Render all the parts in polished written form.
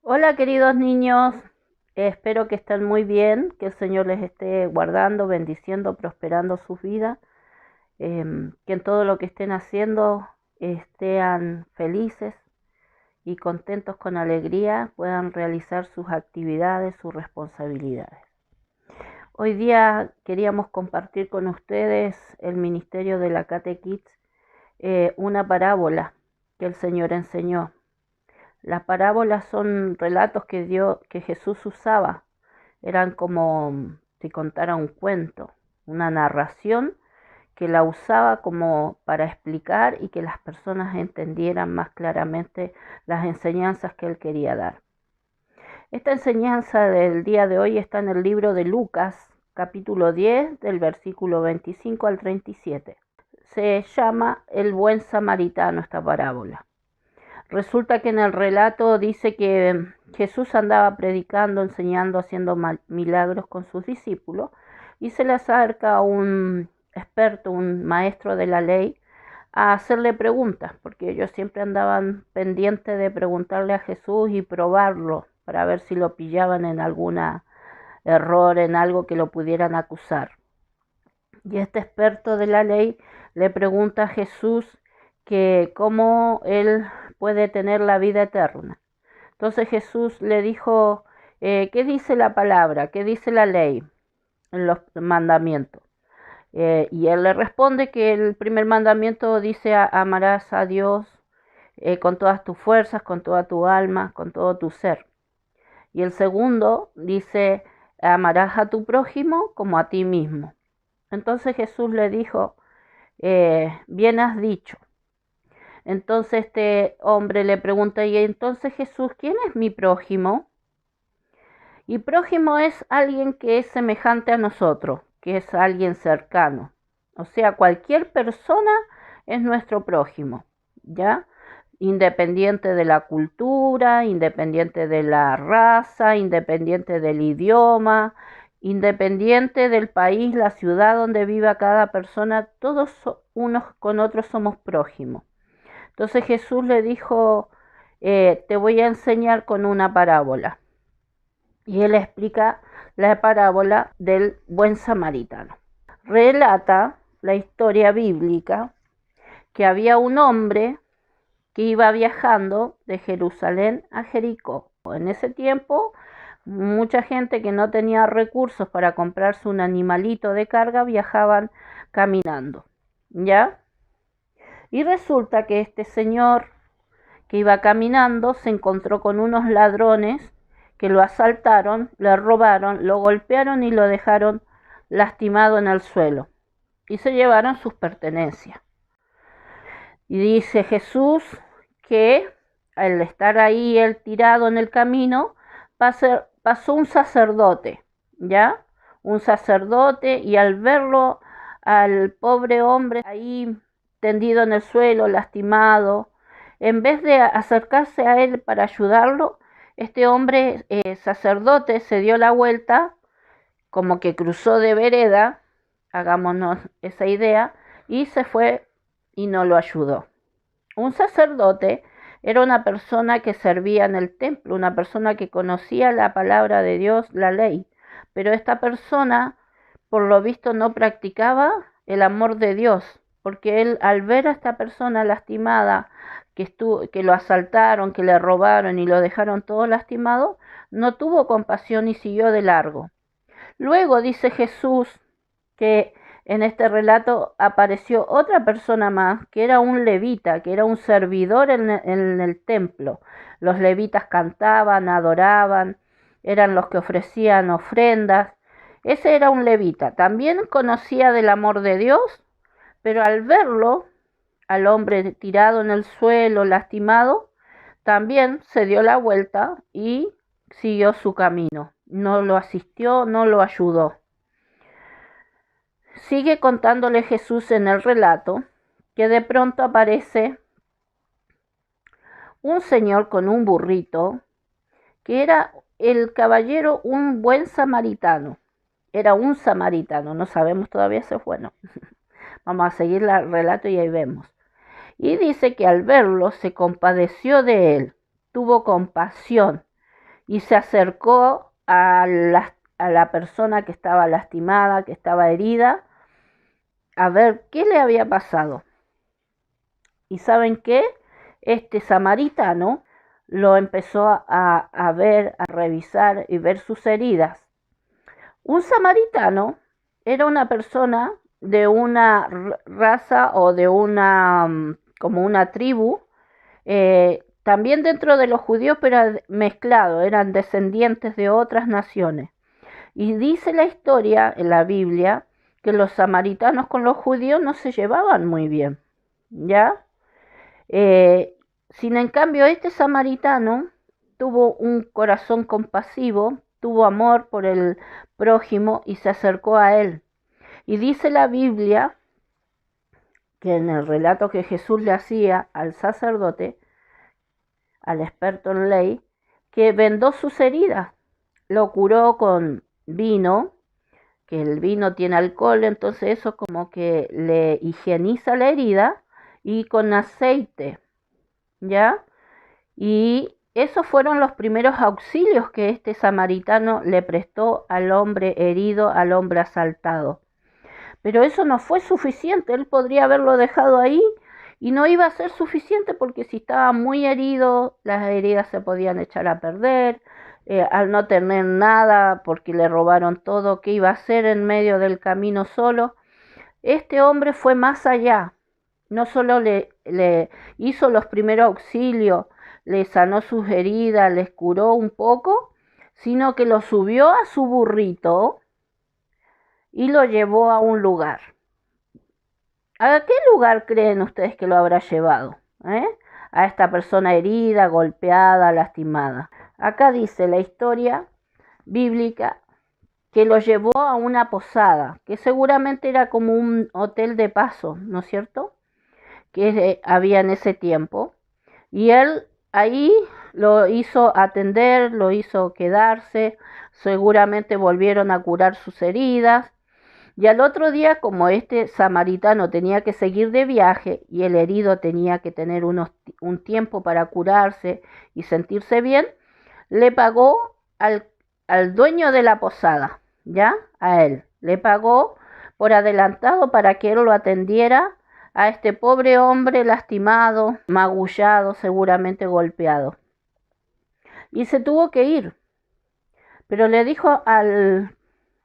Hola queridos niños, espero que estén muy bien, que el Señor les esté guardando, bendiciendo, prosperando sus vidas, que en todo lo que estén haciendo estén felices y contentos con alegría, puedan realizar sus actividades, sus responsabilidades. Hoy día queríamos compartir con ustedes el ministerio de la Cate Kids, una parábola que el Señor enseñó. Las parábolas son relatos que Jesús usaba. Eran como si contara un cuento, una narración que la usaba como para explicar y que las personas entendieran más claramente las enseñanzas que él quería dar. Esta enseñanza del día de hoy está en el libro de Lucas, capítulo 10, del versículo 25 al 37. Se llama El buen samaritano esta parábola. Resulta que en el relato dice que Jesús andaba predicando, enseñando, haciendo milagros con sus discípulos y se le acerca un experto, un maestro de la ley, a hacerle preguntas, porque ellos siempre andaban pendientes de preguntarle a Jesús y probarlo para ver si lo pillaban en algún error, en algo que lo pudieran acusar. Y este experto de la ley le pregunta a Jesús que cómo él puede tener la vida eterna. Entonces Jesús le dijo, ¿qué dice la palabra? ¿Qué dice la ley en los mandamientos? Y él le responde que el primer mandamiento dice, amarás a Dios con todas tus fuerzas, con toda tu alma, con todo tu ser. Y el segundo dice, amarás a tu prójimo como a ti mismo. Entonces Jesús le dijo, bien has dicho. Entonces este hombre le pregunta, y entonces Jesús, ¿quién es mi prójimo? Y prójimo es alguien que es semejante a nosotros, que es alguien cercano. O sea, cualquier persona es nuestro prójimo, ¿ya? Independiente de la cultura, independiente de la raza, independiente del idioma, independiente del país, la ciudad donde viva cada persona, todos unos con otros somos prójimos. Entonces Jesús le dijo, te voy a enseñar con una parábola. Y él explica la parábola del buen samaritano. Relata la historia bíblica que había un hombre que iba viajando de Jerusalén a Jericó. En ese tiempo, mucha gente que no tenía recursos para comprarse un animalito de carga viajaban caminando, ¿ya? Y resulta que este señor que iba caminando se encontró con unos ladrones que lo asaltaron, le robaron, lo golpearon y lo dejaron lastimado en el suelo y se llevaron sus pertenencias. Y dice Jesús que al estar ahí él tirado en el camino, pasó un sacerdote, ¿ya? Un sacerdote, y al verlo al pobre hombre ahí tendido en el suelo, lastimado, en vez de acercarse a él para ayudarlo, este hombre sacerdote se dio la vuelta, como que cruzó de vereda, hagámonos esa idea, y se fue y no lo ayudó. Un sacerdote era una persona que servía en el templo, una persona que conocía la palabra de Dios, la ley, pero esta persona, por lo visto, no practicaba el amor de Dios, porque él, al ver a esta persona lastimada, que lo asaltaron, que le robaron y lo dejaron todo lastimado, no tuvo compasión y siguió de largo. Luego dice Jesús que en este relato apareció otra persona más, que era un levita, que era un servidor en el templo. Los levitas cantaban, adoraban, eran los que ofrecían ofrendas. Ese era un levita. También conocía del amor de Dios, pero al verlo, al hombre tirado en el suelo, lastimado, también se dio la vuelta y siguió su camino. No lo asistió, no lo ayudó. Sigue contándole Jesús en el relato que de pronto aparece un señor con un burrito, que era el caballero, un buen samaritano. Era un samaritano, no sabemos todavía si es bueno. Vamos a seguir el relato y ahí vemos. Y dice que al verlo se compadeció de él, tuvo compasión y se acercó a la persona que estaba lastimada, que estaba herida, a ver qué le había pasado. ¿Y saben qué? Este samaritano lo empezó a ver, a revisar y ver sus heridas. Un samaritano era una persona de una raza o de una, como una tribu, también dentro de los judíos, pero mezclado, eran descendientes de otras naciones. Y dice la historia en la Biblia que los samaritanos con los judíos no se llevaban muy bien, ¿ya? Sin en cambio, este samaritano tuvo un corazón compasivo, tuvo amor por el prójimo y se acercó a él. Y dice la Biblia que en el relato que Jesús le hacía al sacerdote, al experto en ley, que vendó sus heridas, lo curó con vino, que el vino tiene alcohol, entonces eso como que le higieniza la herida, y con aceite, ¿ya? Y esos fueron los primeros auxilios que este samaritano le prestó al hombre herido, al hombre asaltado. Pero eso no fue suficiente, él podría haberlo dejado ahí y no iba a ser suficiente, porque si estaba muy herido, las heridas se podían echar a perder, al no tener nada porque le robaron todo, ¿qué iba a hacer en medio del camino solo? Este hombre fue más allá, no solo le hizo los primeros auxilios, le sanó sus heridas, les curó un poco, sino que lo subió a su burrito y lo llevó a un lugar. ¿A qué lugar creen ustedes que lo habrá llevado? A esta persona herida, golpeada, lastimada. Acá dice la historia bíblica que lo llevó a una posada, que seguramente era como un hotel de paso, ¿no es cierto?, que había en ese tiempo. Y él ahí lo hizo atender, lo hizo quedarse, seguramente volvieron a curar sus heridas. Y al otro día, como este samaritano tenía que seguir de viaje y el herido tenía que tener un tiempo para curarse y sentirse bien, le pagó al dueño de la posada, ¿ya? A él. Le pagó por adelantado para que él lo atendiera a este pobre hombre lastimado, magullado, seguramente golpeado. Y se tuvo que ir. Pero le dijo al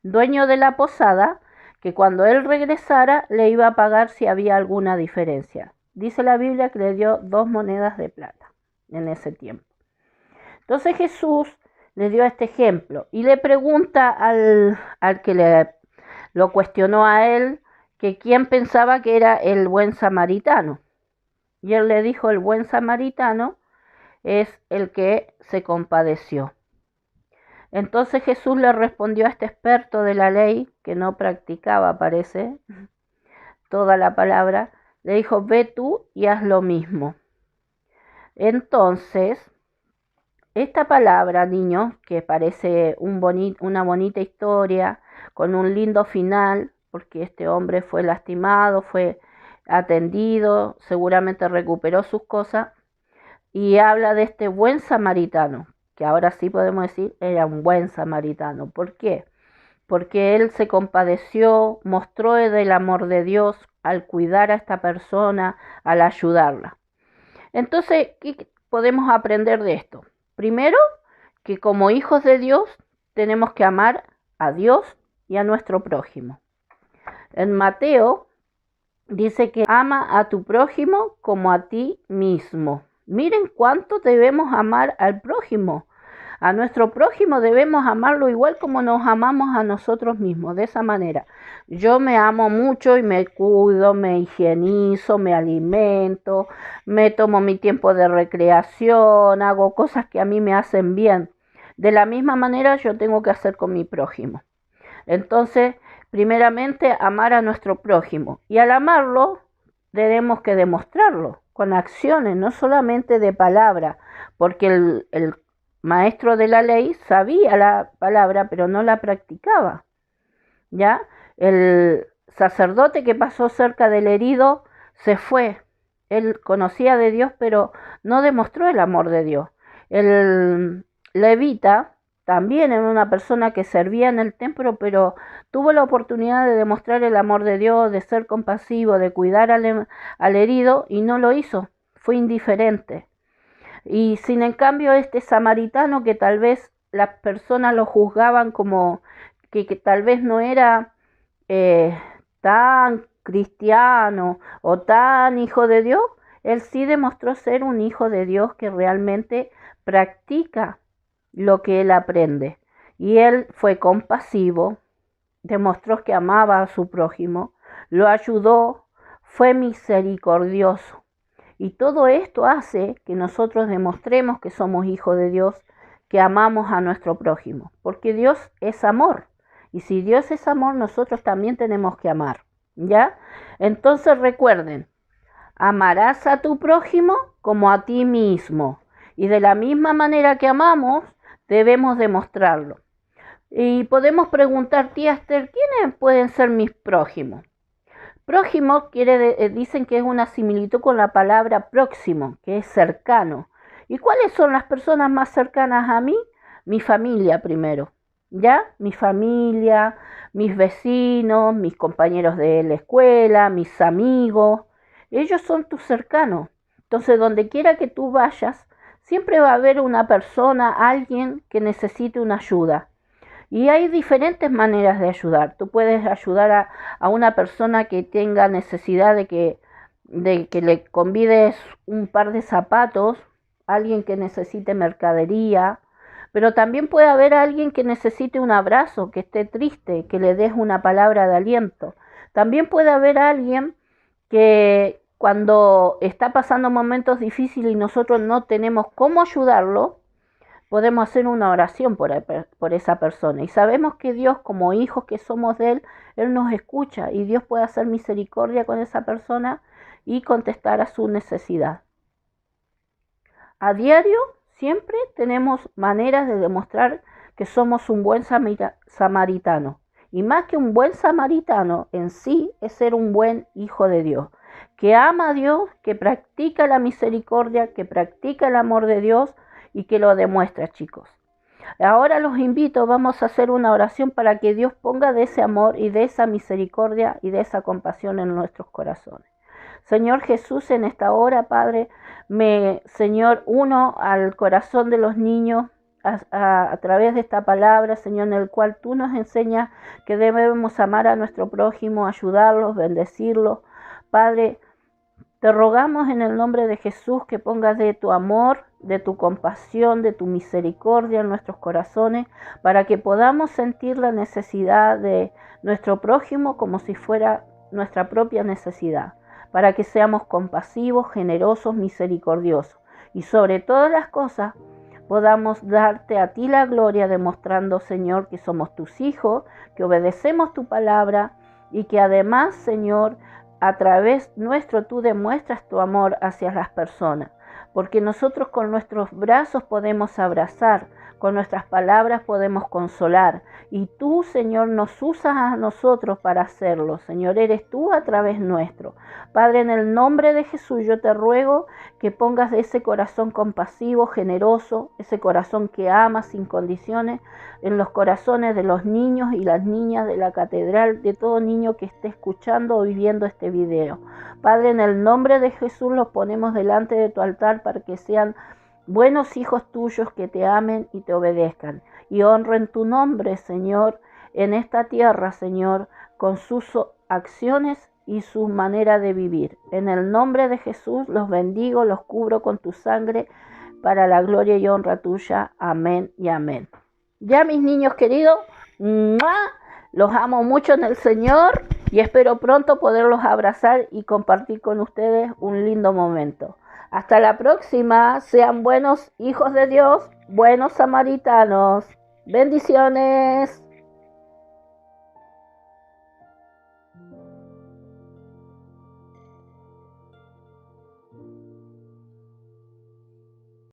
dueño de la posada que cuando él regresara le iba a pagar si había alguna diferencia. Dice la Biblia que le dio 2 monedas de plata en ese tiempo. Entonces Jesús le dio este ejemplo y le pregunta al que lo cuestionó a él, que quién pensaba que era el buen samaritano. Y él le dijo: el buen samaritano es el que se compadeció. Entonces Jesús le respondió a este experto de la ley, que no practicaba, parece, toda la palabra, le dijo: ve tú y haz lo mismo. Entonces, esta palabra, niños, que parece una bonita historia, con un lindo final, porque este hombre fue lastimado, fue atendido, seguramente recuperó sus cosas, y habla de este buen samaritano, que ahora sí podemos decir era un buen samaritano. ¿Por qué? Porque él se compadeció, mostró el amor de Dios al cuidar a esta persona, al ayudarla. Entonces, ¿qué podemos aprender de esto? Primero, que como hijos de Dios tenemos que amar a Dios y a nuestro prójimo. En Mateo dice que ama a tu prójimo como a ti mismo. Miren cuánto debemos amar al prójimo. A nuestro prójimo debemos amarlo igual como nos amamos a nosotros mismos, de esa manera. Yo me amo mucho y me cuido, me higienizo, me alimento, me tomo mi tiempo de recreación, hago cosas que a mí me hacen bien. De la misma manera yo tengo que hacer con mi prójimo. Entonces, primeramente, amar a nuestro prójimo. Y al amarlo, tenemos que demostrarlo con acciones, no solamente de palabra, porque el maestro de la ley sabía la palabra, pero no la practicaba, ¿ya? El sacerdote que pasó cerca del herido se fue. Él conocía de Dios, pero no demostró el amor de Dios. El levita, también era una persona que servía en el templo, pero tuvo la oportunidad de demostrar el amor de Dios, de ser compasivo, de cuidar al herido, y no lo hizo, fue indiferente. Y sin en cambio este samaritano, que tal vez las personas lo juzgaban como que tal vez no era eh, tan cristiano o tan hijo de Dios, él sí demostró ser un hijo de Dios que realmente practica lo que él aprende. Y él fue compasivo, demostró que amaba a su prójimo, lo ayudó, fue misericordioso. Y todo esto hace que nosotros demostremos que somos hijos de Dios, que amamos a nuestro prójimo, porque Dios es amor. Y si Dios es amor, nosotros también tenemos que amar, ¿ya? Entonces recuerden, amarás a tu prójimo como a ti mismo. Y de la misma manera que amamos, debemos demostrarlo. Y podemos preguntar, tía Esther, ¿quiénes pueden ser mis prójimos? Prójimo dicen que es una similitud con la palabra próximo, que es cercano. ¿Y cuáles son las personas más cercanas a mí? Mi familia primero, ¿ya? Mi familia, mis vecinos, mis compañeros de la escuela, mis amigos. Ellos son tus cercanos. Entonces, donde quiera que tú vayas, siempre va a haber una persona, alguien que necesite una ayuda. Y hay diferentes maneras de ayudar. Tú puedes ayudar a una persona que tenga necesidad de que le convides un par de zapatos, alguien que necesite mercadería, pero también puede haber alguien que necesite un abrazo, que esté triste, que le des una palabra de aliento. También puede haber alguien que cuando está pasando momentos difíciles y nosotros no tenemos cómo ayudarlo, podemos hacer una oración por esa persona. Y sabemos que Dios, como hijos que somos de Él nos escucha y Dios puede hacer misericordia con esa persona y contestar a su necesidad. A diario siempre tenemos maneras de demostrar que somos un buen samaritano. Y más que un buen samaritano en sí es ser un buen hijo de Dios, que ama a Dios, que practica la misericordia, que practica el amor de Dios y que lo demuestra, chicos. Ahora los invito, vamos a hacer una oración para que Dios ponga de ese amor y de esa misericordia y de esa compasión en nuestros corazones. Señor Jesús, en esta hora, Padre, Señor, uno al corazón de los niños a través de esta palabra, Señor, en el cual tú nos enseñas que debemos amar a nuestro prójimo, ayudarlos, bendecirlos. Padre, te rogamos en el nombre de Jesús que pongas de tu amor, de tu compasión, de tu misericordia en nuestros corazones, para que podamos sentir la necesidad de nuestro prójimo como si fuera nuestra propia necesidad, para que seamos compasivos, generosos, misericordiosos y sobre todas las cosas podamos darte a ti la gloria, demostrando, Señor, que somos tus hijos, que obedecemos tu palabra y que además, Señor, a través nuestro tú demuestras tu amor hacia las personas, porque nosotros con nuestros brazos podemos abrazar, con nuestras palabras podemos consolar, y tú, Señor, nos usas a nosotros para hacerlo. Señor, eres tú a través nuestro. Padre, en el nombre de Jesús yo te ruego que pongas de ese corazón compasivo, generoso, ese corazón que ama sin condiciones, en los corazones de los niños y las niñas de la catedral, de todo niño que esté escuchando o viviendo este video. Padre, en el nombre de Jesús los ponemos delante de tu altar para que sean buenos hijos tuyos que te amen y te obedezcan y honren tu nombre, Señor, en esta tierra, Señor, con sus acciones y su manera de vivir. En el nombre de Jesús los bendigo, los cubro con tu sangre para la gloria y honra tuya. Amén y amén. Ya, mis niños queridos, ¡mua!, los amo mucho en el Señor y espero pronto poderlos abrazar y compartir con ustedes un lindo momento. Hasta la próxima, sean buenos hijos de Dios, buenos samaritanos. Bendiciones.